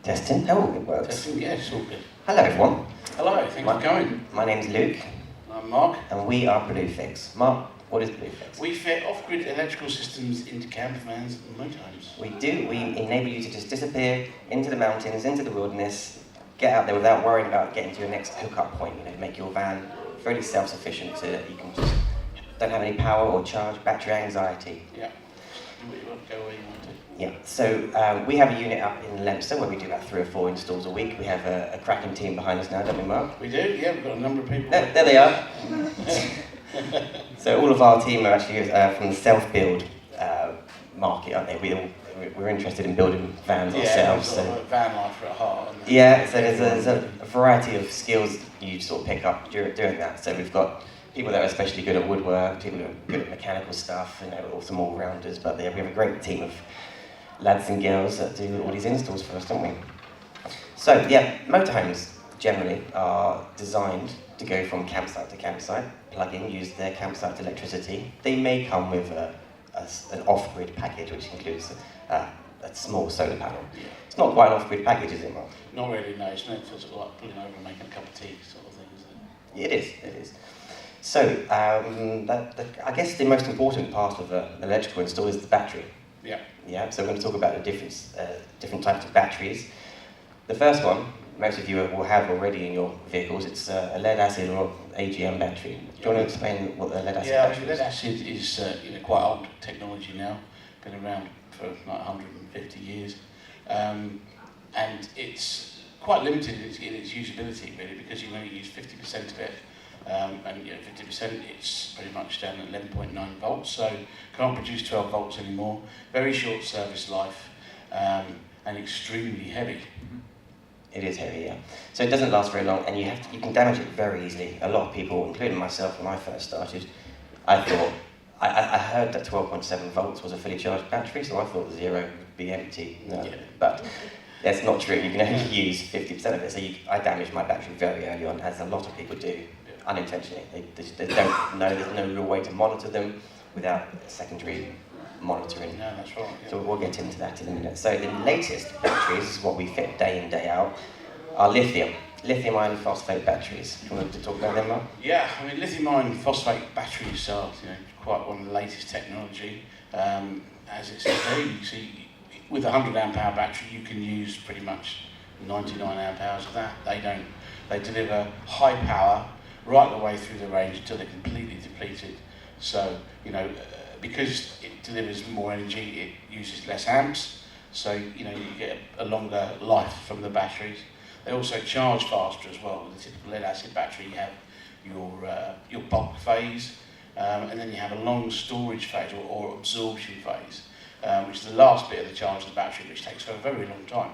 Testing. Oh, it works. Testing, yeah, it's all good. Hello, everyone. Hello, thanks for coming. My name's Luke. I'm Mark. And we are Bluefix. Mark, what is Bluefix? We fit off-grid electrical systems into campervans and motorhomes. We do. We enable you to just disappear into the mountains, into the wilderness, get out there without worrying about getting to your next hookup point. Make your van fairly self-sufficient so that you can just don't have any power or charge, battery anxiety. Yeah. Do what you want, go where you want to. Yeah, so we have a unit up in Leicester where we do about 3 or 4 installs a week. We have a cracking team behind us now, don't we, Mark? We do, yeah, we've got a number of people. There they are. So all of our team are actually from the self-build market, aren't they? We're interested in building vans ourselves. Yeah, so van life at heart. Yeah, so there's a variety of skills you sort of pick up during doing that. So we've got people that are especially good at woodwork, people who are good at mechanical stuff, or some all-rounders, but we have a great team of lads and girls that do all these installs for us, don't we? So yeah, motorhomes generally are designed to go from campsite to campsite, plug in, use their campsite electricity. They may come with an off-grid package, which includes a small solar panel. It's not quite an off-grid package, is it, Mark? Not really, no. It's meant for sort of like pulling over and making a cup of tea sort of thing, isn't it? It is. So, I guess the most important part of an electrical install is the battery. Yeah. So we're going to talk about the different types of batteries. The first one, most of you will have already in your vehicles, it's a lead acid or AGM battery. Do you want to explain what the lead acid battery is? Lead acid is quite old technology now, been around for like 150 years, and it's quite limited in its usability really, because you only use 50% of it. And 50% it's pretty much down at 11.9 volts, so can't produce 12 volts anymore. Very short service life, and extremely heavy. It is heavy, yeah. So it doesn't last very long, and you can damage it very easily. A lot of people, including myself when I first started, I thought, I heard that 12.7 volts was a fully charged battery, so I thought 0 would be empty. No, yeah. But that's not true. You can only use 50% of it. So I damaged my battery very early on, as a lot of people do. Unintentionally. They don't know, there's no real way to monitor them without secondary monitoring. No, that's right. Yeah. So we'll get into that in a minute. So the latest batteries, what we fit day in, day out, are lithium iron phosphate batteries. Do you want to talk about them, Mark? Yeah, I mean, lithium iron phosphate batteries are quite one of the latest technology. As it says there, you see, with a 100 amp hour battery, you can use pretty much 99 amp hours of that. They deliver high power right the way through the range until they're completely depleted. So, because it delivers more energy, it uses less amps, so, you get a longer life from the batteries. They also charge faster as well. With the typical lead acid battery, you have your bulk phase, and then you have a long storage phase or absorption phase, which is the last bit of the charge of the battery, which takes for a very long time.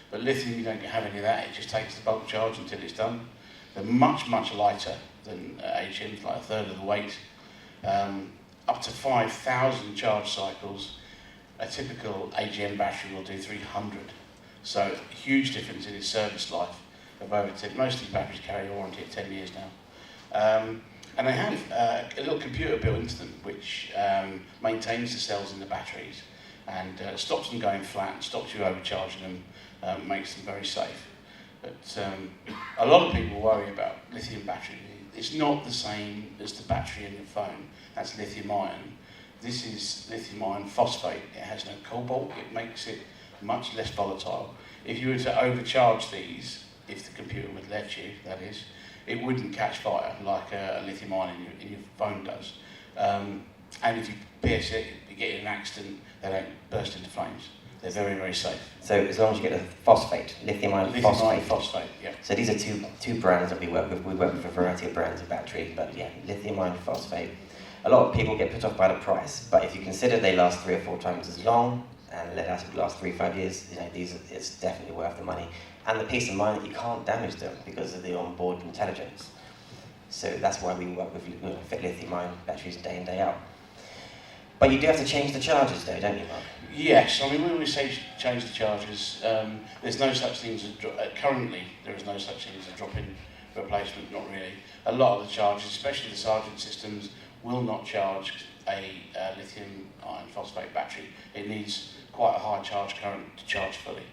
But lithium, you don't have any of that. It just takes the bulk charge until it's done. They're much, much lighter than AGMs, like a third of the weight. Up to 5,000 charge cycles. A typical AGM battery will do 300. So a huge difference in its service life of over 10. Most of these batteries carry a warranty of 10 years now. And they have a little computer built into them which maintains the cells in the batteries and stops them going flat and stops you overcharging them, makes them very safe. But a lot of people worry about lithium battery. It's not the same as the battery in your phone. That's lithium ion. This is lithium iron phosphate. It has no cobalt. It makes it much less volatile. If you were to overcharge these, if the computer would let you, that is, it wouldn't catch fire like a lithium ion in your phone does. And if you pierce it, you get in an accident, they don't burst into flames. They're very, very safe. So as long as you get the phosphate, lithium iron phosphate. Yeah. So these are two brands that we work with. We work with a variety of brands of battery, but yeah, lithium iron phosphate. A lot of people get put off by the price, but if you consider they last 3 or 4 times as long, and lead acid lasts 3 or 5 years, it's definitely worth the money. And the peace of mind that you can't damage them because of the onboard intelligence. So that's why we work with fit lithium ion batteries day in, day out. But you do have to change the chargers though, don't you, Mark? Yes, I mean, when we say change the chargers, there's no such thing as currently there is no such thing as a drop-in replacement, not really. A lot of the chargers, especially the Sargent systems, will not charge a lithium iron phosphate battery. It needs quite a high charge current to charge fully.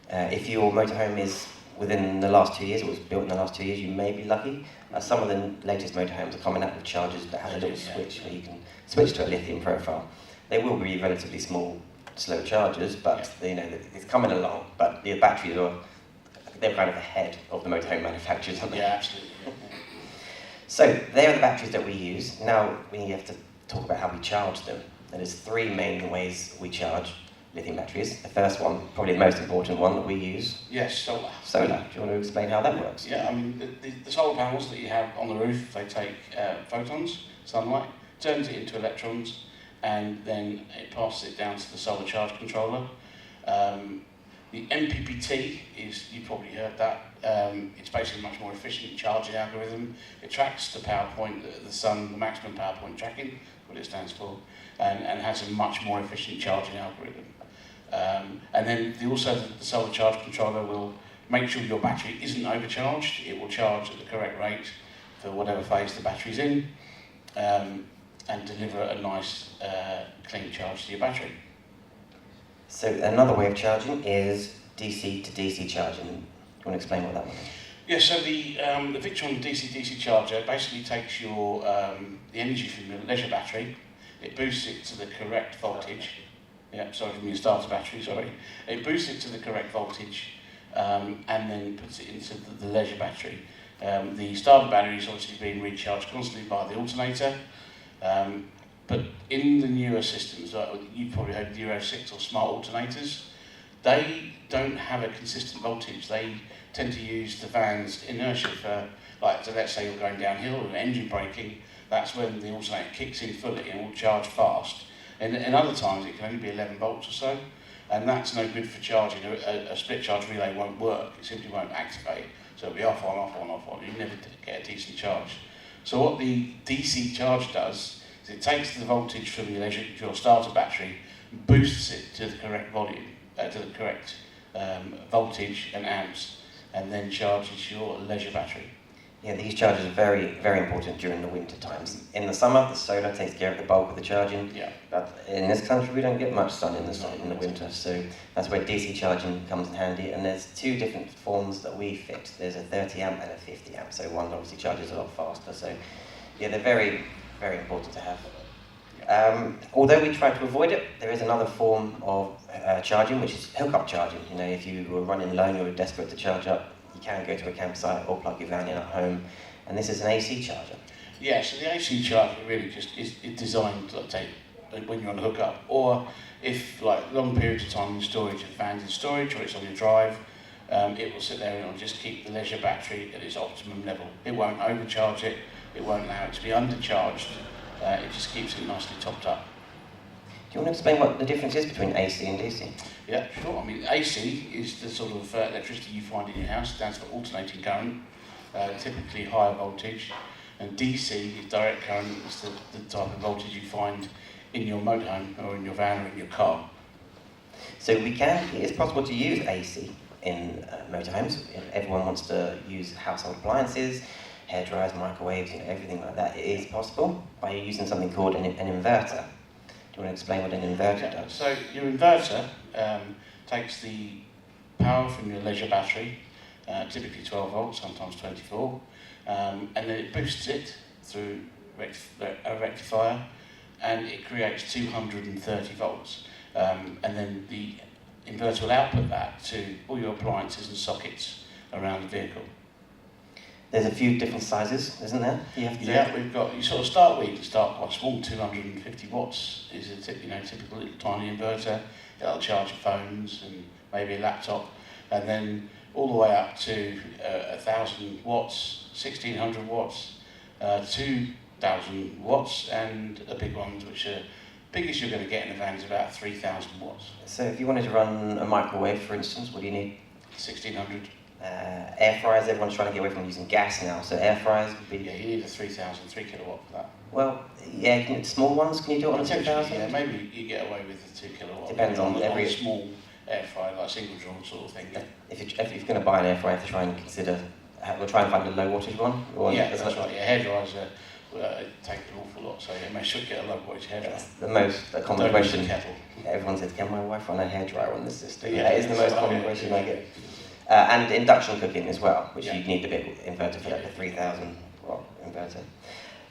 If your motorhome is within the last 2 years, or was built in the last 2 years, you may be lucky. Some of the latest motorhomes are coming out with chargers that have a little switch where you can switch to a lithium profile. They will be relatively small, slow chargers, but it's coming along. But the batteries they're kind of ahead of the motorhome manufacturers, aren't they? Yeah, absolutely. So they are the batteries that we use. Now we have to talk about how we charge them. And there's 3 main ways we charge lithium batteries. The first one, probably the most important one that we use. Yes, solar. Solar. Do you want to explain how that works? Yeah, I mean, the solar panels that you have on the roof, they take photons, sunlight, turns it into electrons, and then it passes it down to the solar charge controller. The MPPT is, you've probably heard that, it's basically a much more efficient charging algorithm. It tracks the power point, the sun, the maximum power point tracking, what it stands for, and has a much more efficient charging algorithm. And then also the solar charge controller will make sure your battery isn't overcharged. It will charge at the correct rate for whatever phase the battery's in, and deliver a nice clean charge to your battery. So another way of charging is DC to DC charging. Do you want to explain what that means? Yeah, so the Victron DC-DC charger basically takes your the energy from your leisure battery, it boosts it to the correct voltage. Yeah, sorry, from your starter battery, sorry. It boosts it to the correct voltage, and then puts it into the leisure battery. The starter battery is obviously being recharged constantly by the alternator, but in the newer systems, like you've probably heard of Euro 6 or smart alternators, they don't have a consistent voltage. They tend to use the van's inertia for, like, so let's say you're going downhill and engine braking, that's when the alternator kicks in fully and will charge fast. And other times it can only be 11 volts or so, and that's no good for charging. A split charge relay won't work, it simply won't activate. So it'll be off, on, off, on, off, on. You never get a decent charge. So what the DC charge does is it takes the voltage from your starter battery, boosts it to the correct volume, to the correct voltage and amps, and then charges your leisure battery. Yeah, these chargers are very, very important during the winter times. In the summer, the solar takes care of the bulk of the charging. Yeah. But in this country, we don't get much sun in the winter, so that's where DC charging comes in handy. And there's 2 different forms that we fit. There's a 30 amp and a 50 amp. So one obviously charges a lot faster. So yeah, they're very, very important to have. Although we try to avoid it, there is another form of charging, which is hookup charging. You know, if you were running low and you were desperate to charge up, you can go to a campsite or plug your van in at home, and this is an AC charger. Yeah, so the AC charger really just is designed to take when you're on a hookup, or if like long periods of time in storage, if the van's in storage or it's on your drive, it will sit there and it'll just keep the leisure battery at its optimum level. It won't overcharge it, it won't allow it to be undercharged, it just keeps it nicely topped up. Do you want to explain what the difference is between AC and DC? Yeah, sure. I mean, AC is the sort of electricity you find in your house. It stands for alternating current, typically higher voltage. And DC is direct current. It's the type of voltage you find in your motorhome or in your van or in your car. So it is possible to use AC in motorhomes. If everyone wants to use household appliances, hair dryers, microwaves, everything like that. It is possible by using something called an inverter. Do you want to explain what an inverter does? So your inverter takes the power from your leisure battery, typically 12 volts, sometimes 24, and then it boosts it through a rectifier, and it creates 230 volts. And then the inverter will output that to all your appliances and sockets around the vehicle. There's a few different sizes, isn't there? We've got, you sort of start where you can start quite small. 250 watts is a typical little tiny inverter. It'll charge your phones and maybe a laptop, and then all the way up to 1,000 watts, 1,600 watts, 2,000 watts, and the big ones, which are biggest you're going to get in a van is about 3,000 watts. So if you wanted to run a microwave, for instance, what do you need? 1,600. Air fryers, everyone's trying to get away from using gas now, so air fryers would be... Yeah, you need a 3 kilowatt for that. Well, yeah, small ones, can you do it on a 2,000? Yeah, maybe you get away with the 2 kilowatt. Depends on every... a small air fryer, like single draw sort of thing. Yeah. If you're going to buy an air fryer, to try and consider, we'll try and find a low wattage one. Yeah, that's right. Yeah, hair dryers take an awful lot. So yeah, make sure you get a low voltage hairdryer. That's the most common Don't use question. the kettle. Everyone says, can my wife run a hairdryer on this system? Yeah, That is the most that's common right, question yeah. I get. And induction cooking as well, which Yeah. you'd need a big inverter for, like a 3,000 watt inverter.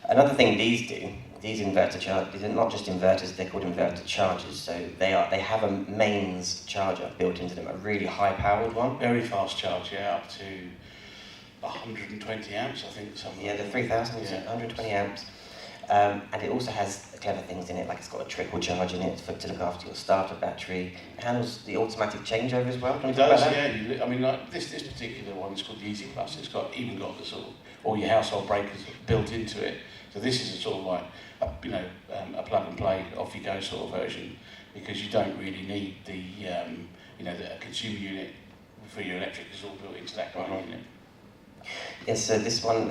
Another thing these do, these inverter chargers, these are not just inverters, they're called inverter chargers. So they have a mains charger built into them, a really high powered one. Very fast charge, yeah, up to 120 amps, I think. Yeah, the 3,000 is 120 amps. And it also has clever things in it, like it's got a trickle charge in it to look after your starter battery. It handles the automatic changeover as well. Can It you talk does, about that? yeah. I mean, like this particular one is called the Easy Plus. It's even got the sort of all your household breakers built into it. So this is a sort of like a plug and play, off you go sort of version, because you don't really need the the consumer unit for your electric is all built into that kind of unit. Yes, so this one,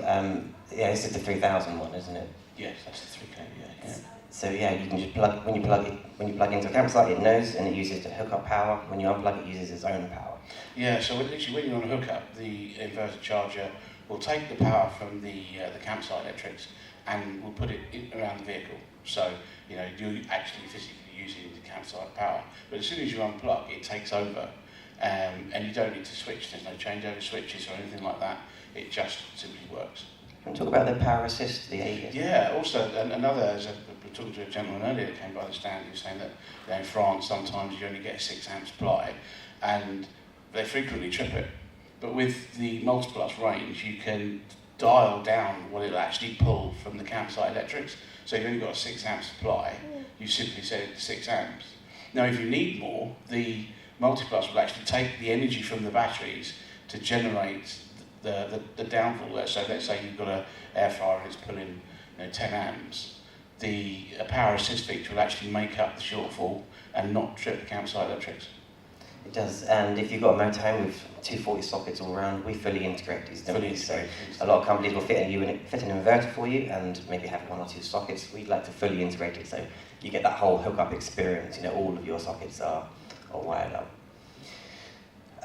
this is the 3,000 one, isn't it? Yes, that's the 3 kVA. Yeah. So yeah, you can just plug when you plug into a campsite, it knows and it uses to hook up power. When you unplug, it uses its own power. Yeah, so literally when you're on a hookup, the inverter charger will take the power from the campsite electrics and will put it around the vehicle. So you're actually physically using the campsite power. But as soon as you unplug, it takes over, and you don't need to switch. There's no changeover switches or anything like that. It just simply works. Can we talk about the power assist, the AES? Yeah, also another, as I was talking to a gentleman earlier that came by the stand, he was saying that in France sometimes you only get a 6 amp supply and they frequently trip it. But with the Multiplus range, you can dial down what it'll actually pull from the campsite electrics. So you've only got a 6 amp supply, you simply set it to 6 amps. Now if you need more, the Multiplus will actually take the energy from the batteries to generate the downfall there. So let's say you've got an air fryer and it's pulling 10 amps. The power assist feature will actually make up the shortfall and not trip the campsite electrics. It does, and if you've got a motorhome with 240 sockets all around, we fully integrate these. So a lot of companies will fit an inverter for you and maybe have 1 or 2 sockets. We'd like to fully integrate it so you get that whole hookup experience. All of your sockets are wired up.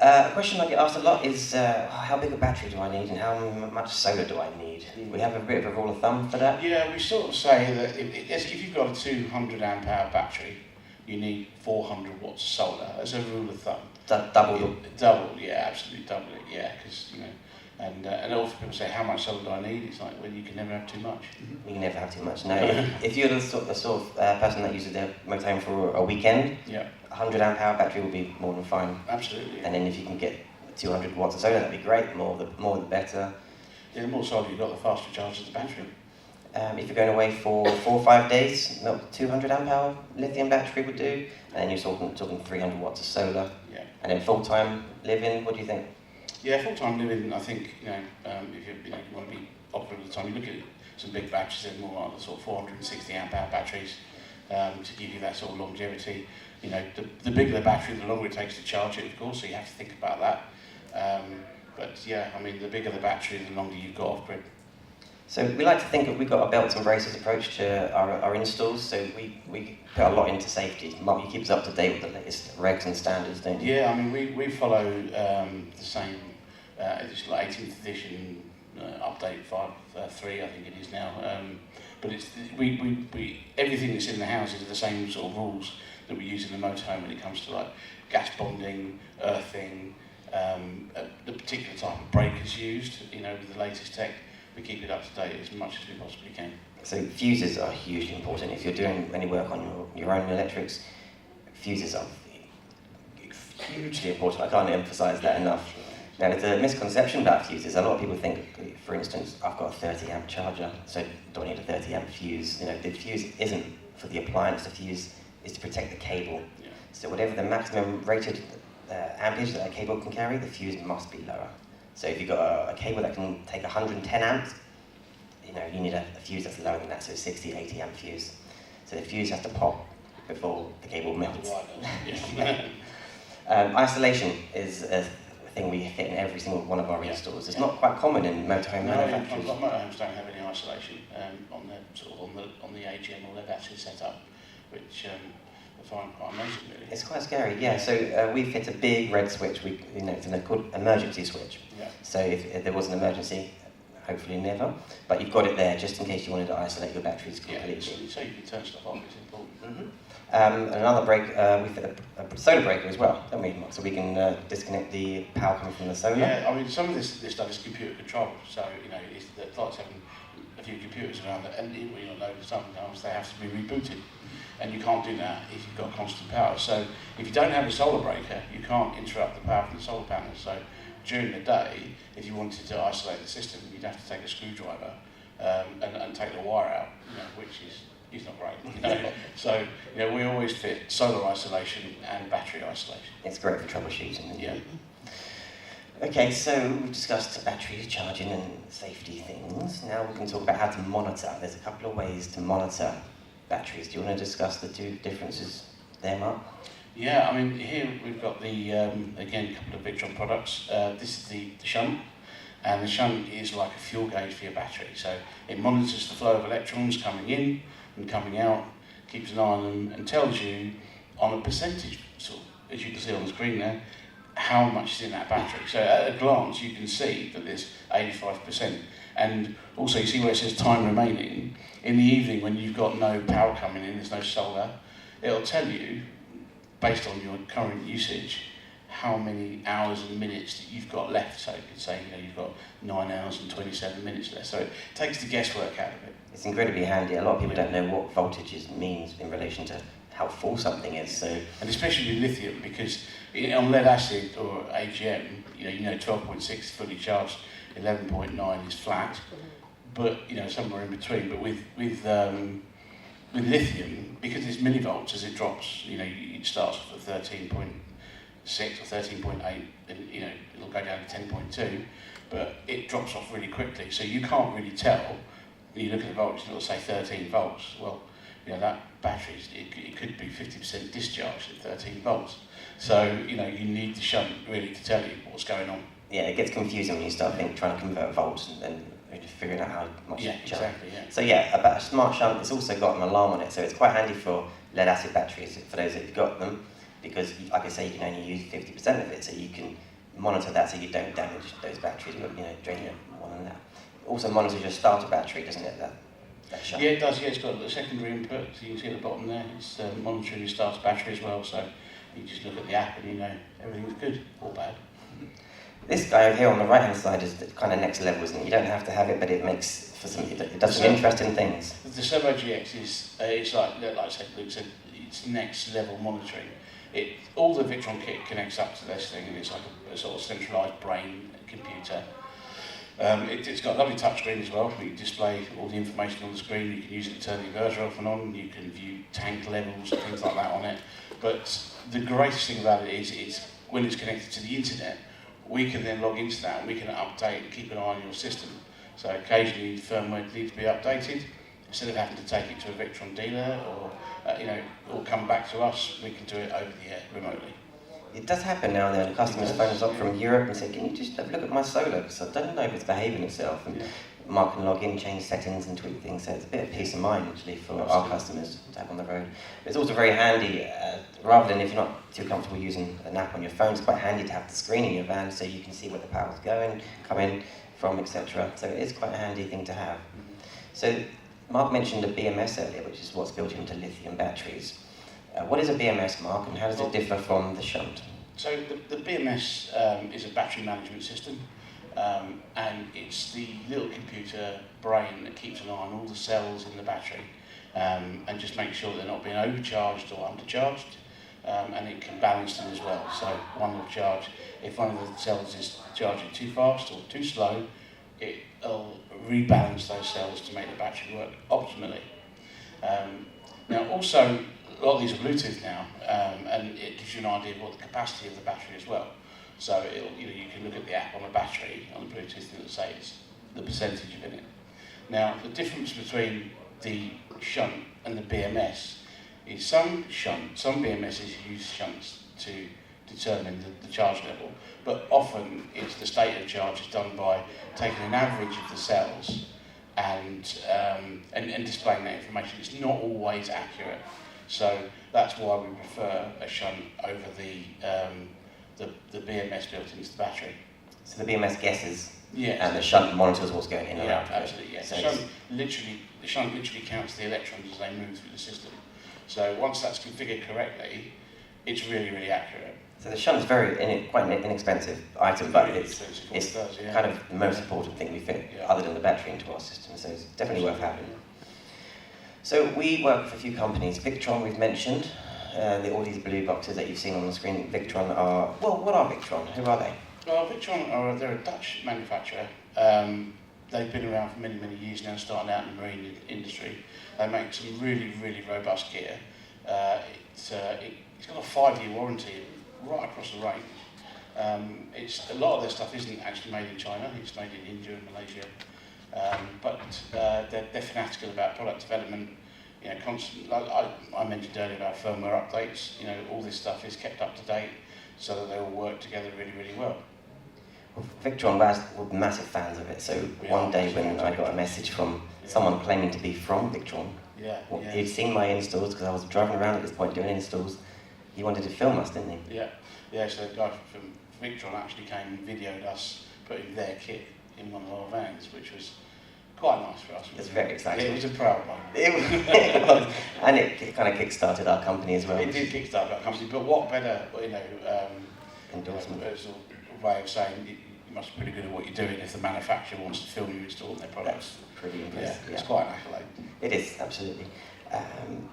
A question I get asked a lot is how big a battery do I need and how much solar do I need? We have a bit of a rule of thumb for that. Yeah, we sort of say that if you've got a 200 amp hour battery, you need 400 watts of solar. That's a rule of thumb. Double. Double, yeah, absolutely double it, yeah, because and often people say, how much solar do I need? It's like, well, you can never have too much. You can never have too much. No, if you're the sort of person that uses their motorhome for a weekend, yeah, 100 amp hour battery will be more than fine. Absolutely. And then if you can get 200 watts of solar, that'd be great. More the better. Yeah, the more solar you've got, the faster it charges the battery. If you're going away for 4 or 5 days, 200 amp hour lithium battery would do, and then you're talking 300 watts of solar. Yeah. And then full-time living, what do you think? Yeah, full-time living, I think, if you want to be operating all the time, you look at some big batteries, they're more like the sort of 460 amp hour batteries to give you that sort of longevity. The bigger the battery, the longer it takes to charge it, of course, so you have to think about that. But yeah, I mean, the bigger the battery, the longer you've got off-grid. So we like to think that we've got a belts and braces approach to our installs, so we put a lot into safety. You keep us up to date with the latest regs and standards, don't you? Yeah, I mean, we follow the same, it's like 18th edition update 5.3, I think it is now. But it's everything that's in the houses are the same sort of rules that we use in the motorhome when it comes to like gas bonding, earthing, the particular type of breakers used, with the latest tech. We keep it up to date as much as we possibly can. So fuses are hugely important. If you're doing any work on your own electrics, fuses are hugely important. I can't emphasise that enough. Now, there's a misconception about fuses. A lot of people think, for instance, I've got a 30 amp charger, so do I need a 30 amp fuse? The fuse isn't for the appliance. The fuse is to protect the cable. Yeah. So whatever the maximum rated amperage that a cable can carry, the fuse must be lower. So if you've got a cable that can take 110 amps, you need a fuse that's lower than that, so 60, 80 amp fuse. So the fuse has to pop before the cable melts. Isolation is a thing we fit in every single one of our installs. It's not quite common in motorhome manufacturers. Motorhomes don't have any isolation on the AGM or their battery setup, which I find quite amazing, really. It's quite scary, yeah. So we fit a big red switch. It's called emergency switch. Yeah. So if there was an emergency, hopefully never. But you've got it there just in case you wanted to isolate your batteries completely. Yeah, so you can turn stuff off, it's important. Mm-hmm. And another break, we fit a solar breaker as well, don't we? So we can disconnect the power coming from the solar. Yeah, I mean, some of this stuff is computer controlled, so it's like having a few computers around it, and sometimes they have to be rebooted, and you can't do that if you've got constant power. So if you don't have a solar breaker, you can't interrupt the power from the solar panels. So during the day, if you wanted to isolate the system, you'd have to take a screwdriver and take the wire out, which is not great. So we always fit solar isolation and battery isolation. It's great for troubleshooting. Yeah. Okay, so we've discussed battery charging and safety things. Now we can talk about how to monitor. There's a couple of ways to monitor batteries. Do you want to discuss the two differences there, Mark? Yeah, I mean, here we've got the, again, a couple of Victron products. This is the shunt, and the shunt is like a fuel gauge for your battery. So it monitors the flow of electrons coming in and coming out, keeps an eye on them, and tells you on a percentage, sort of, as you can see on the screen there, how much is in that battery. So at a glance, you can see that there's 85%. And also you see where it says time remaining. In the evening, when you've got no power coming in, there's no solar, it'll tell you, based on your current usage, how many hours and minutes that you've got left. So it could say, you've got 9 hours and 27 minutes left. So it takes the guesswork out of it. It's incredibly handy. A lot of people don't know what voltages means in relation to how full something is. So, and especially with lithium, because on lead acid or AGM, 12.6 fully charged, 11.9 is flat, but somewhere in between. But with lithium, because it's millivolts, as it drops, it starts off at 13.6 or 13.8, and it'll go down to 10.2, but it drops off really quickly, so you can't really tell. When you look at the voltage, it'll say 13 volts. Well, that battery, it could be 50% discharged at 13 volts. So, you need the shunt really to tell you what's going on. Yeah, it gets confusing when you start trying to convert volts and figuring out how much to charge. Exactly, yeah. So yeah, about a smart shunt, it's also got an alarm on it, so it's quite handy for lead acid batteries, for those that have got them, because, like I say, you can only use 50% of it, so you can monitor that so you don't damage those batteries, but, draining more than that. It also monitors your starter battery, doesn't it, that shunt? Yeah, it does, yeah, it's got a secondary input, so you can see at the bottom there, it's monitoring your starter battery as well, so you just look at the app and everything's good or bad. This guy over here on the right-hand side is the kind of next level, isn't it? You don't have to have it, but it makes for some. It does some interesting things. The Servo GX is it's like I said, Luke said, it's next level monitoring. All the Victron kit connects up to this thing, and it's like a sort of centralised brain computer. It's got a lovely touchscreen as well. You can display all the information on the screen. You can use it to turn the inverter off and on. You can view tank levels and things like that on it. But the greatest thing about it is when it's connected to the internet, we can then log into that and we can update and keep an eye on your system. So occasionally firmware needs to be updated. Instead of having to take it to a Victron dealer or come back to us, we can do it over the air remotely. It does happen now and then. A customer's phone us up from Europe and say, "Can you just have a look at my solar? Because I don't know if it's behaving itself." And Mark can log in, change settings and tweak things. So it's a bit of peace of mind actually for our customers to have on the road. But it's also very handy, rather than if you're not too comfortable using an app on your phone, it's quite handy to have the screen in your van so you can see where the power's going, coming from, etc. So it is quite a handy thing to have. So Mark mentioned a BMS earlier, which is what's built into lithium batteries. What is a BMS, Mark, and how does it differ from the shunt? So the BMS is a battery management system. And it's the little computer brain that keeps an eye on all the cells in the battery and just make sure they're not being overcharged or undercharged, and it can balance them as well. So one will charge, if one of the cells is charging too fast or too slow, it'll rebalance those cells to make the battery work optimally. Now also, a lot of these are Bluetooth now, and it gives you an idea of what the capacity of the battery as well. So you can look at the app on the battery, on the Bluetooth, and it'll say it's the percentage in it. Now, the difference between the shunt and the BMS is some BMSs use shunts to determine the charge level, but often it's the state of charge is done by taking an average of the cells and displaying that information. It's not always accurate, so that's why we prefer a shunt over the BMS built into the battery. So the BMS guesses, Yes. and the shunt monitors what's going in and out. Absolutely, yeah. So The shunt literally counts the electrons as they move through the system. So once that's configured correctly, it's really, really accurate. So the shunt is quite an inexpensive item, but it's kind of the most important thing we fit, other than the battery, into our system. So it's definitely worth having. So we work with a few companies. Victron we've mentioned. All these blue boxes that you've seen on the screen. Victron are, well, what are Victron? Who are they? Well, Victron they're a Dutch manufacturer. They've been around for many, many years now, starting out in the marine industry. They make some really, really robust gear. It's got a 5-year warranty right across the range. A lot of their stuff isn't actually made in China, it's made in India and Malaysia. But they're fanatical about product development. You know, constant. Like I mentioned earlier about firmware updates. You know, all this stuff is kept up to date so that they all work together really, really well. Well, Victron, we're massive fans of it. So one day when I got a message from someone claiming to be from Victron, he'd seen my installs because I was driving around at this point doing installs. He wanted to film us, didn't he? Yeah. So the guy from Victron actually came and videoed us putting their kit in one of our vans, which was quite nice for us. It's very exciting. It was a proud moment. It was, and it kind of kick-started our company as well. It did kick-start our company, but what better, endorsement. As a way of saying you must be pretty good at what you're doing if the manufacturer wants to film you installing their products. That's pretty impressive. It's quite an accolade. It is, absolutely.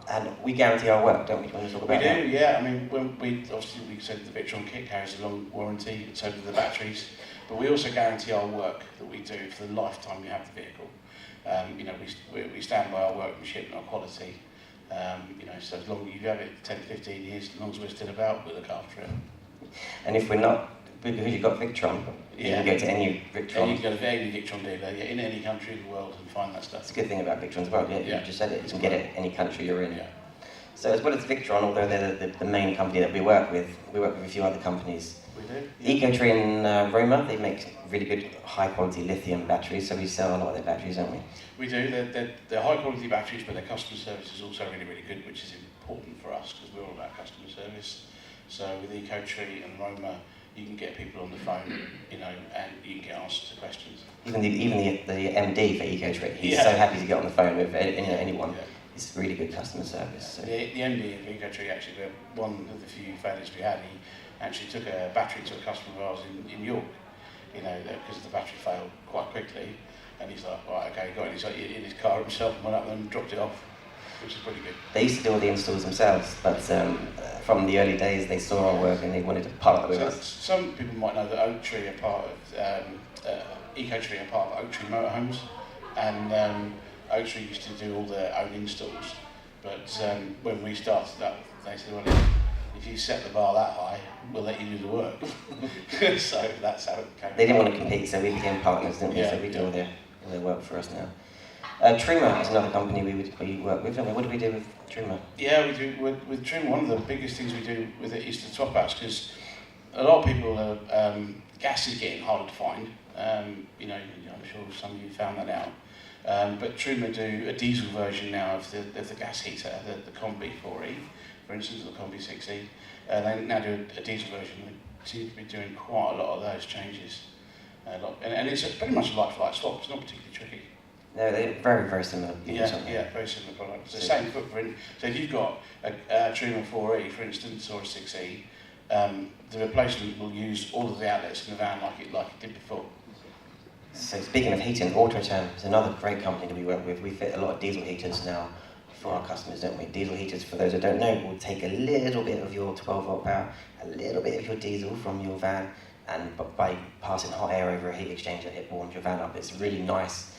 And we guarantee our work, don't we? Do you want to talk about that? We do, yeah. I mean, when we said the Victron kit carries a long warranty, so do the batteries, but we also guarantee our work that we do for the lifetime we have the vehicle. We stand by our workmanship and our quality. So as long as you have it 10, 15 years, as long as we're still about, we'll look after it. And if we're not, because you've got Victron, you can go to any Victron. You can go to any Victron dealer, in any country in the world and find that stuff. That's a good thing about Victron as well, you just said it, you can get it any country you're in. So as well as Victron, although they're the main company that we work with a few other companies. We do. Ecotree in Roma, they make really good high quality lithium batteries, so we sell a lot of their batteries, don't we? We do, they're high quality batteries, but their customer service is also really, really good, which is important for us because we're all about customer service. So with Ecotree and Roma, you can get people on the phone, and you can get answers to questions. Even the MD for Ecotree, he's so happy to get on the phone with anyone. It's really good customer service. So. The MD of Ecotree, actually, one of the few failures we had, he actually took a battery to a customer of ours in York, because the battery failed quite quickly, and he's like, right, okay, he got it in his car himself and went up there and dropped it off, which is pretty good. They used to do all the installs themselves, but from the early days they saw our work and they wanted to partner with us. Some people might know that Ecotree are part of Oaktree Motorhomes, and Oaktree used to do all their own installs, but when we started up, they said, well, if you set the bar that high, we'll let you do the work. So that's how it came. They didn't want to compete, so we became partners, didn't we? So we do all their work for us now. Trima is another company we work with, don't we? What do we do with Trima? Yeah, we do. With Trima, one of the biggest things we do with it is the top outs, because a lot of people gas is getting harder to find. I'm sure some of you found that out. But Trima do a diesel version now of the gas heater, the Combi 4E, for instance, or the Combi 6E. They now do a diesel version. We seem to be doing quite a lot of those changes. And it's pretty much a like-for-like swap. It's not particularly tricky. No, they're very, very similar. Very similar products. The same footprint. So if you've got a Trima 4E, for instance, or a 6E, the replacement will use all of the outlets in the van like it did before. So speaking of heating, Autotherm is another great company that we work with. We fit a lot of diesel heaters now for our customers, don't we? Diesel heaters, for those who don't know, will take a little bit of your 12-volt power, a little bit of your diesel from your van, and by passing hot air over a heat exchanger, it warms your van up. It's really nice,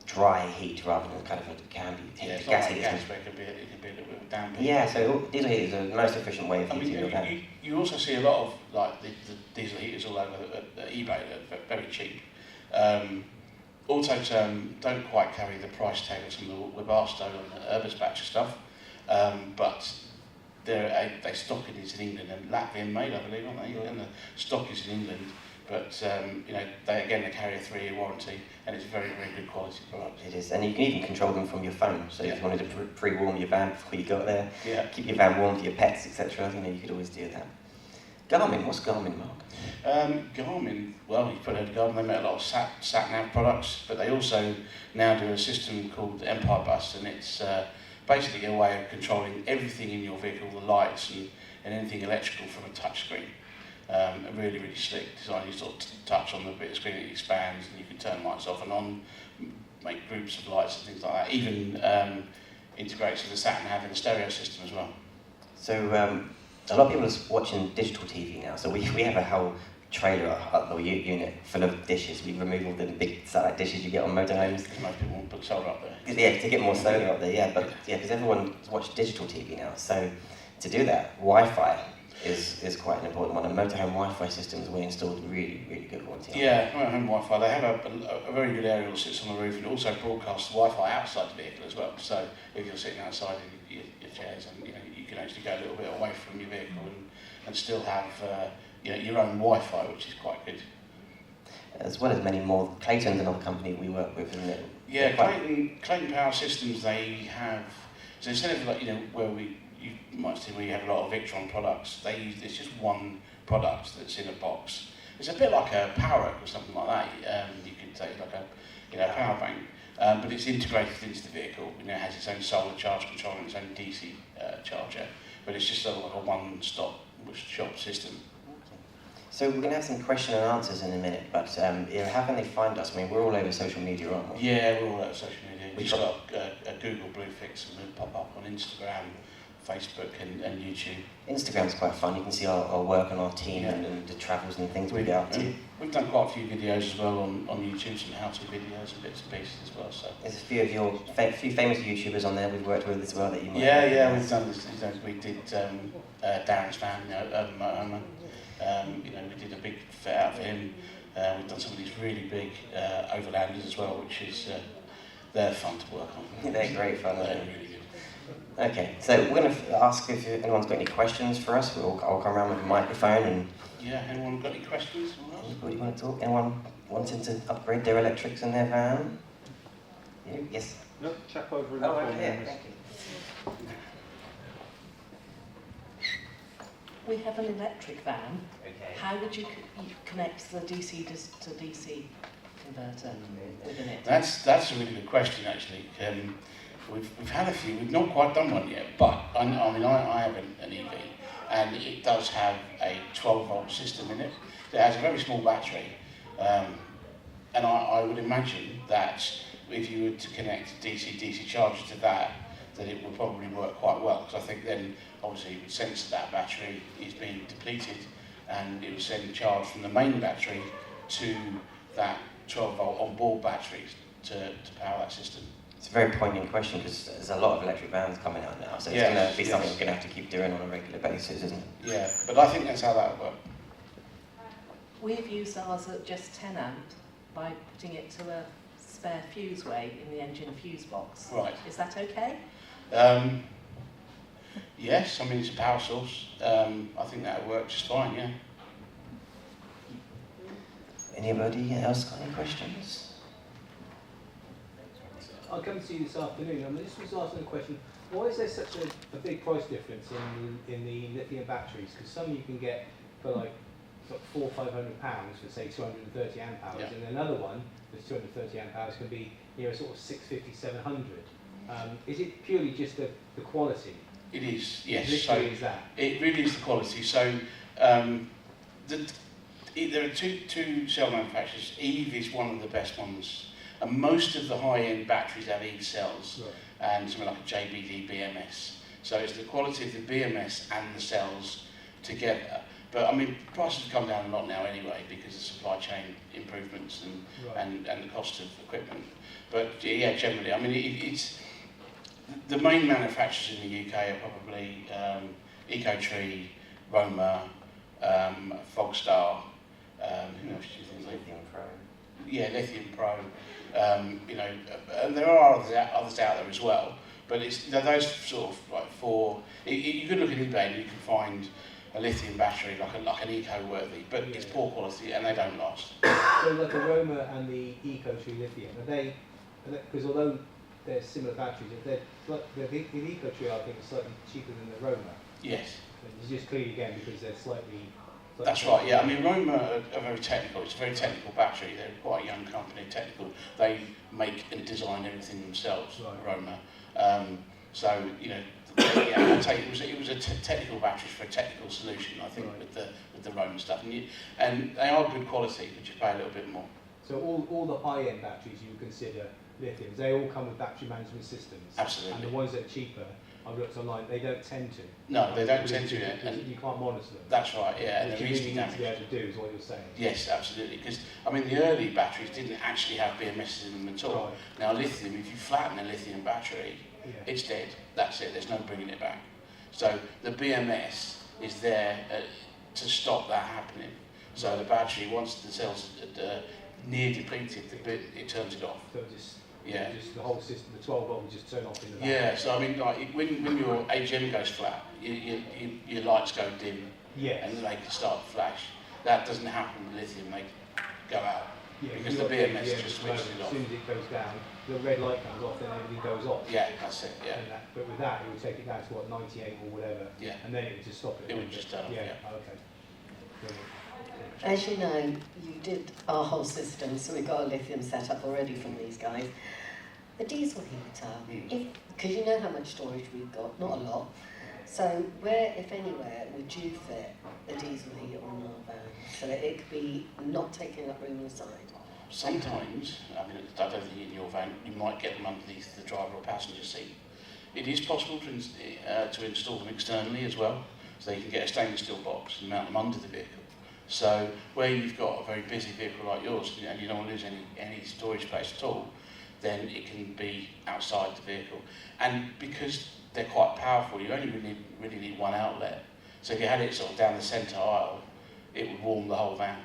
dry heat rather than kind of a gas heat. Gas, but it can be a little bit of damp. Yeah, so diesel heaters are the most efficient way of heating your van. You also see a lot of the diesel heaters all over eBay that are very cheap. Autotherm don't quite carry the price tag of some of the Webasto and Urbisbatcher stuff, but they stock it in England and Latvian made, I believe, aren't they? And the stock is in England, but they carry a 3-year warranty, and it's a very, very good quality product. It is, and you can even control them from your phone. So if you wanted to pre-warm your van before you got there, keep your van warm for your pets, etc. You could always do that. Garmin, what's Garmin, Mark? Garmin, well, you've probably heard of Garmin, they make a lot of sat-nav products, but they also now do a system called Empire Bus, and it's basically a way of controlling everything in your vehicle, the lights and anything electrical from a touch screen. A really, really slick design. You sort of touch on the bit of screen, it expands, and you can turn lights off and on, make groups of lights and things like that. Even integrates with the sat-nav and the stereo system as well. So a lot of people are watching digital TV now, so we have a whole trailer up the unit full of dishes. We remove all the big satellite dishes you get on motorhomes. Most people want to put solar up there. Yeah, to get more solar up there, yeah, but yeah, because everyone's watched digital TV now, so to do that, Wi-Fi is quite an important one, and motorhome Wi-Fi systems we installed really, really good ones. Yeah, motorhome Wi-Fi, they have a very good aerial that sits on the roof and also broadcasts Wi-Fi outside the vehicle as well, so if you're sitting outside in your chairs, and you can actually go a little bit away from your vehicle and still have your own Wi-Fi, which is quite good. As well as many more. Clayton's another company we work with, isn't it? Yeah, Clayton Power Systems, they have, so instead of where you might see where you have a lot of Victron products, it's just one product that's in a box. It's a bit like a power or something like that. You could take like a power bank, but it's integrated into the vehicle. It has its own solar charge control and its own DC charger, but it's just like a one-stop shop system. So we're going to have some question and answers in a minute, but how can they find us? I mean, we're all over social media, aren't we? Yeah, we're all over social media. We've got a Google Bluefix, and we'll pop up on Instagram, Facebook and YouTube. Instagram's quite fun. You can see our work and our team and the travels and things we get up to. We've done quite a few videos as well on YouTube, some how-to videos and bits and pieces as well. So there's a few of your few famous YouTubers on there we've worked with as well that you might. Yeah, we've done this. We did Darren's fan, Urban Motorhome. We did a big fit out for him. We've done some of these really big overlanders as well, which is they're fun to work on. They're great fun. They're really good. Okay, so we're going to ask if anyone's got any questions for us. I'll come around with a microphone and... Yeah, anyone got any questions? Anybody want to talk? Anyone wanting to upgrade their electrics in their van? Yes? No, chap over in the corner. Thank you. We have an electric van. Okay. How would you connect the DC to DC converter within it? That's a really good question, actually. We've had a few. We've not quite done one yet, but I have an EV, and it does have a 12-volt system in it. It has a very small battery, and I would imagine that if you were to connect DC charger to that it would probably work quite well, because I think then obviously it would sense that battery is being depleted, and it would send charge from the main battery to that 12-volt on-board battery to power that system. It's a very poignant question, because there's a lot of electric vans coming out now, so it's going to be something we're going to have to keep doing on a regular basis, isn't it? Yeah, but I think that's how that would work. We've used ours at just 10 amp by putting it to a spare fuse way in the engine fuse box. Right. Is that okay? Yes, I mean it's a power source. I think that would work just fine, yeah. Anybody else got any questions? I'll come to you this afternoon. I just was asking a question. Why is there such a big price difference in the lithium batteries? Because some you can get for like £400 or £500 for say 230 amp hours, and another one that's 230 amp hours can be sort of 650, 700. Is it purely just the quality? It is, yes. Literally is that? It really is the quality. So there are two cell manufacturers. Eve is one of the best ones. And most of the high-end batteries have Eve cells, and something like a JBD BMS. So it's the quality of the BMS and the cells together. But I mean, prices have come down a lot now anyway, because of supply chain improvements and the cost of equipment. But yeah, generally, I mean, it's the main manufacturers in the UK are probably EcoTree, Roma, Fogstar. Who else do you think? Lithium Pro. Yeah, Lithium Pro. And there are others out there as well. But it's those sort of like four. You could look at eBay and you can find a lithium battery like an eco-worthy, but it's poor quality and they don't last. So like the Roma and the EcoTree lithium, because although they're similar batteries, the EcoTree I think is slightly cheaper than the Roma. Yes. It's just clearly again because they're slightly That's right, yeah. I mean, Roma are very technical. It's a very technical battery. They're quite a young company, technical. They make and design everything themselves, Right. Roma. So, you know, yeah, I'd say it was a technical battery for a technical solution, I think, Right. with the Roma stuff. And they are good quality, but you pay a little bit more. So all the high-end batteries you would consider lithiums, they all come with battery management systems. Absolutely. And the ones that are cheaper, I've looked online, they don't tend to. No, they don't tend to. Because you can't monitor them. That's right, yeah, and Which they're you easily really need to be damaged. able to do, is what you're saying. Yes, absolutely. Because, I mean, the early batteries didn't actually have BMSs in them at all. Right. Now, lithium, if you flatten a lithium battery, Yeah. it's dead. That's it. There's no bringing it back. So the BMS is there to stop that happening. So the battery, once the cells are near depleted, it turns it off. So just, Yeah. just the whole system, the 12 volt will just turn off in the back. Yeah. So I mean, like when your AGM goes flat, your lights go dim, Yes. and they can start to flash. That doesn't happen with lithium. They go out. Yeah, because you've the got BMS AGM just at the moment, switches it off. As soon as it goes down, the red light comes off, then everything goes off. Yeah, that's it. Yeah. And but with that, it would take it down to what, 98 or whatever, Yeah. and then it would just stop it. It would just turn off, Yeah, yeah. okay. Brilliant. As you know, you did our whole system, so we got a lithium setup already from these guys. The diesel heater, because you know how much storage we've got, not a lot. So where, if anywhere, would you fit the diesel heater on our van so that it could be not taking up room inside? Sometimes, I mean, I don't think in your van, you might get them underneath the driver or passenger seat. It is possible to install them externally as well, so you can get a stainless steel box and mount them under the vehicle. So where you've got a very busy vehicle like yours and you don't want to lose any storage space at all, then it can be outside the vehicle. And because they're quite powerful, you only really need one outlet. So if you had it sort of down the centre aisle, it would warm the whole van.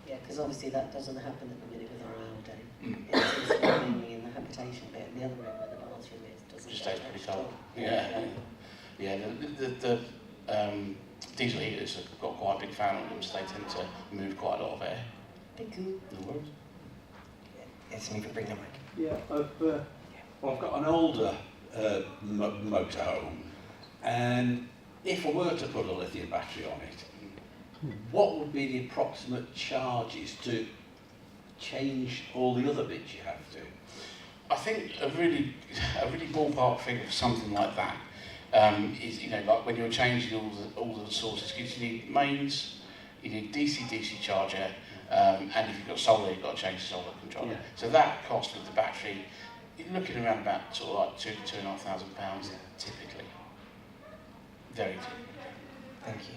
Yeah, because obviously that doesn't happen at the minute with our Aldo. It's mainly in the habitation bit, and the other room where the bathroom is doesn't Just get stays pretty touched cold. at all. Yeah. Yeah, the diesel heaters have got quite a big fan on them, so they tend to move quite a lot of air. Big cool. No worries. Yes, and you can bring the mic. Yeah, I've got an older motorhome, and if I were to put a lithium battery on it, what would be the approximate charges to change all the other bits you have to? I think a really ballpark figure for something like that is, you know, like when you're changing all the sources, because you need mains, you need DC charger, and if you've got solar, you've got to change the solar controller. Yeah. So that cost with the battery, you're looking around about sort of like £2,500 typically. Very typical. Thank you.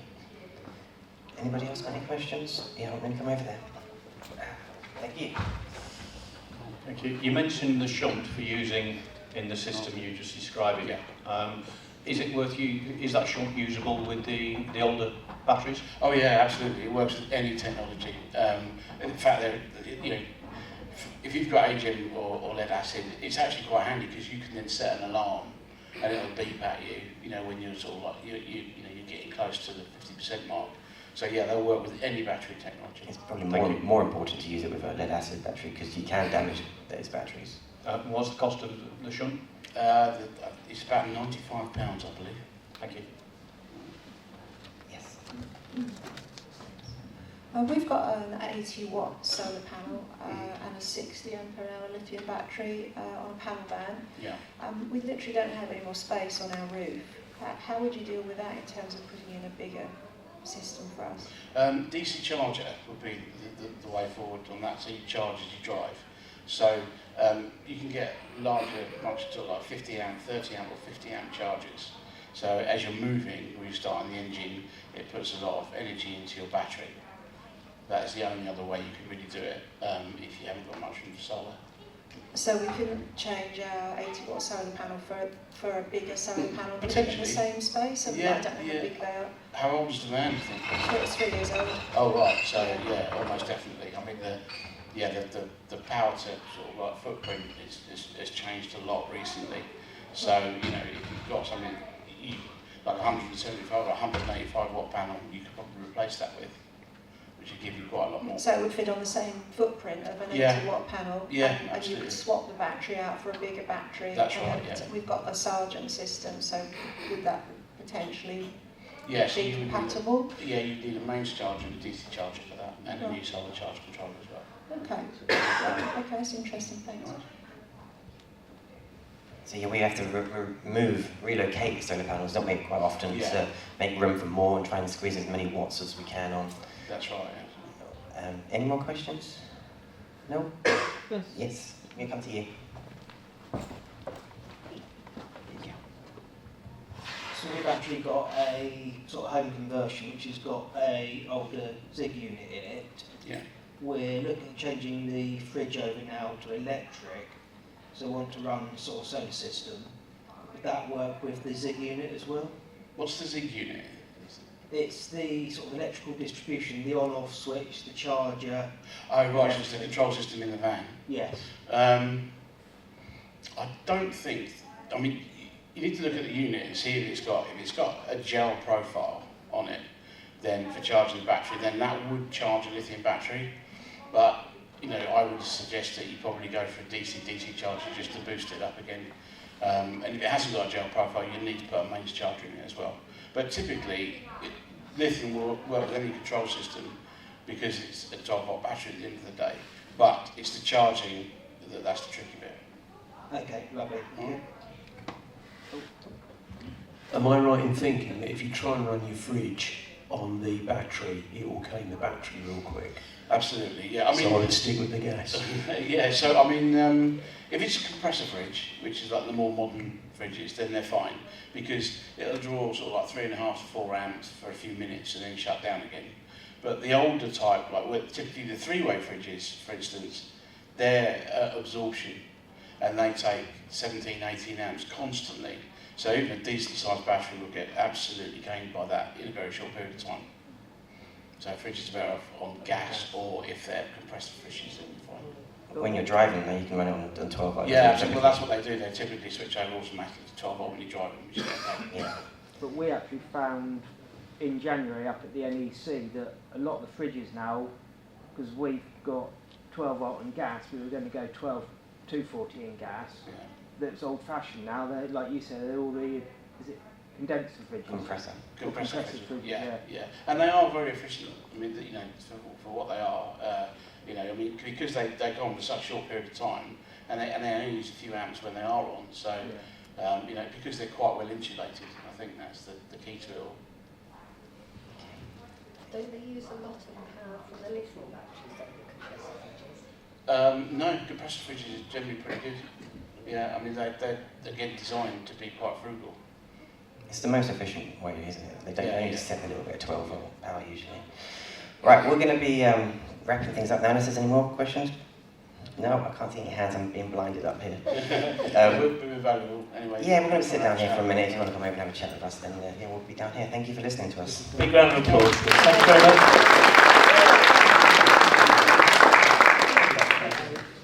Anybody else got any questions? Yeah, I'm going to come over there. Thank you. Thank you. You mentioned the shunt for using in the system you just described. Yeah. Is it worth is that shunt usable with the older batteries? Oh yeah, absolutely. It works with any technology. In fact, you know, if you've got AGM or lead acid, it's actually quite handy because you can then set an alarm and it'll beep at you. You know, when you're sort of like you're getting close to the 50% mark. So yeah, they'll work with any battery technology. It's probably more important to use it with a lead acid battery because you can damage those batteries. What's the cost of the shunt? It's about £95, I believe. Thank you. Yes. We've got an 80 watt solar panel and a 60 ampere hour lithium battery on a Campervan. Yeah. We literally don't have any more space on our roof. How would you deal with that in terms of putting in a bigger system for us? DC charger would be the way forward on that, so you charge as you drive. So you can get larger, much to like 50 amp, 30 amp or 50 amp chargers. So as you're moving, when you start on the engine, it puts a lot of energy into your battery. That's the only other way you can really do it if you haven't got much room for solar. So we couldn't change our 80 watt solar panel for a bigger solar panel to fit in Potentially. the same space? I Yeah, don't know how big they are. How old is the van, do you think? It's 3 years old. Oh right, so yeah, almost definitely. I mean the power to sort of like footprint has changed a lot recently. So you know if you've got something like 175 or 185 watt panel, you could probably replace that with, which would give you quite a lot more. So it would fit on the same footprint of an 80 Yeah. watt panel, Yeah, and you absolutely. could swap the battery out for a bigger battery. That's and right, then yeah. We've got a Sargent system, so would that potentially Yeah, so be you would need, compatible? yeah, you need a mains charger and a DC charger for that, and a new solar charge controller as well. Okay. Okay, that's interesting, thanks. So yeah, we have to relocate the solar panels, don't we, quite often to make room for more and try and squeeze as many watts as we can on. That's right, yeah. Any more questions? No? Yes. Yes, we come to you. So we've actually got a sort of home conversion which has got a older Zig unit in it. Yeah. We're looking at changing the fridge over now to electric, so we want to run sort of solar system. Would that work with the Zig unit as well? What's the Zig unit? It's the sort of electrical distribution, the on-off switch, the charger. Oh right, so it's the control system in the van. Yes. I don't think, I mean, you need to look at the unit and see if it's got a gel profile on it, then for charging the battery, then that would charge a lithium battery. But, you know, I would suggest that you probably go for a DC-DC charger just to boost it up again. And if it hasn't got a gel profile, you need to put a mains charger in it as well. But typically, lithium will work with any control system because it's a 12-volt battery at the end of the day. But it's the charging that's the tricky bit. Okay, lovely. Am I right in thinking that if you try and run your fridge on the battery, it will claim the battery real quick? Absolutely, yeah. I mean, so I would stick with the gas. Yeah, so I mean, if it's a compressor fridge, which is like the more modern fridges, then they're fine because it'll draw sort of like 3.5 to 4 amps for a few minutes and then shut down again. But the older type, like typically the 3-way fridges, for instance, they're absorption and they take 17, 18 amps constantly. So even a decent sized battery will get absolutely gained by that in a very short period of time. So fridges are better off on gas, or if they're compressor fridges, then you're fine. When you're driving, though, you can run it on 12 volt. Yeah, absolutely. Well, that's what they do. They typically switch over automatically to 12 volt when you're driving, which is okay. Yeah. But we actually found in January up at the NEC that a lot of the fridges now, because we've got 12 volt and gas, we were going to go 240 in gas. Yeah. That's old fashioned now. They're, like you said, they're all the, is it condenser fridges? Compressor. Compressor fridges. Yeah. Yeah. And they are very efficient. I mean, you know, for what they are, you know, I mean, because they go on for such a short period of time, and they only use a few amps when they are on. So, you know, because they're quite well insulated, I think that's the key to it all. Don't they use a lot of power from the lithium batteries that the compressor fridges? No, compressor fridges is generally pretty good. Yeah, I mean, they're again designed to be quite frugal. It's the most efficient way, isn't it? They don't only just set a little bit of 12 volt power usually. Right, we're going to be wrapping things up now. Unless there's any more questions? No, I can't see any hands. I'm being blinded up here. We're valuable anyway. Yeah, we're going to sit down here for a minute. If you want to come over and have a chat with us, then yeah, we'll be down here. Thank you for listening to us. Big round of applause. Thank you very much.